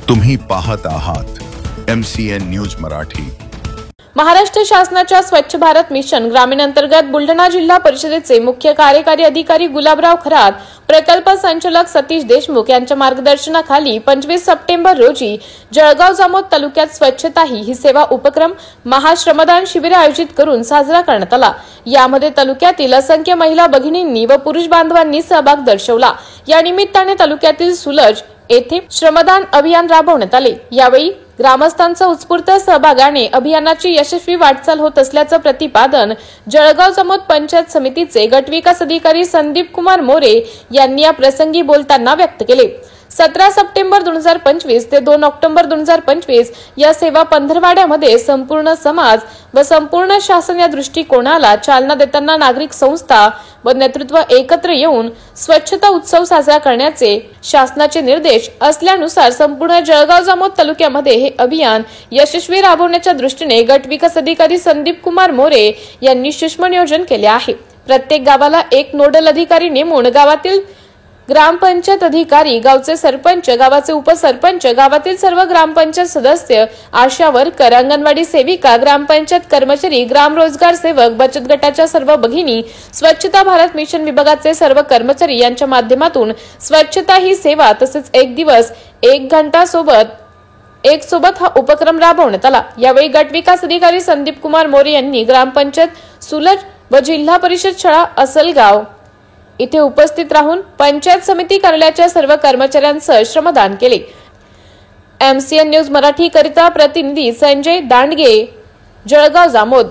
तुम्ही पाहत आहात MCN न्यूज मराठी। महाराष्ट्र शासनाच्या स्वच्छ भारत मिशन ग्रामीण अंतर्गत बुलढाणा जिल्हा परिषदेचे मुख्य कार्यकारी अधिकारी गुलाबराव खरात, प्रकल्प संचालक सतीश देशमुख यांच्या मार्गदर्शनाखाली 25 सप्टेंबर रोजी जळगाव जामोद तालुक्यात स्वच्छता ही सेवा उपक्रम महाश्रमदान शिबिर आयोजित करून साजरा करण्यात आला। यामध्ये तालुक्यातील असंख्य महिला भगिनींनी व पुरुष बांधवांनी सहभाग दर्शवला। या निमित्ताने तालुक्यातील सुलज येथे श्रमदान अभियान राबवण्यात आले। यावेळी ग्रामस्थांचा उत्स्फूर्त सहभागाने अभियानाची यशस्वी वाटचाल होत असल्याचं प्रतिपादन जळगाव जामोद पंचायत समितीचे गटविकास अधिकारी संदीप कुमार मोरे यांनी या प्रसंगी बोलताना व्यक्त केले। 17 सप्टेंबर 2025 ते 2 ऑक्टोबर 2025 या सेवा पंधरवाड्यामध्ये संपूर्ण समाज व संपूर्ण शासन या दृष्टिकोनाला चालना देताना नागरिक संस्था व नेतृत्व एकत्र येऊन स्वच्छता उत्सव साजरा करण्याचे शासनाचे निर्देश असल्यानुसार संपूर्ण जळगाव जामोद तालुक्यामध्ये हे अभियान यशस्वी राबवण्याच्या दृष्टीने गटविकास अधिकारी संदीप कुमार मोरे यांनी सूक्ष्म नियोजन केले आहे। प्रत्येक गावाला एक नोडल अधिकारी नेमून गावातील ग्रामपंचायत अधिकारी, गावचे सरपंच, गावाचे उपसरपंच, गावातील सर्व ग्रामपंचायत सदस्य, आशा वर्कर, अंगणवाडी सेविका, ग्रामपंचायत कर्मचारी, ग्राम रोजगार सेवक, बचत गटाच्या सर्व भगिनी, स्वच्छता भारत मिशन विभागाचे सर्व कर्मचारी यांच्या माध्यमातून स्वच्छता ही सेवा तसेच एक दिवस एक घंटा सोबत हा उपक्रम राबवण्यात आला। यावेळी गटविकास अधिकारी संदीप कुमार मोरे यांनी ग्रामपंचायत सुलज व जिल्हा परिषद शाळा असलगाव इथे उपस्थित राहून पंचायत समिती कार्यालयाच्या सर्व कर्मचाऱ्यांसह श्रमदान केले। MCN न्यूज मराठी करिता प्रतिनिधी संजय दांडगे, जळगाव जामोद।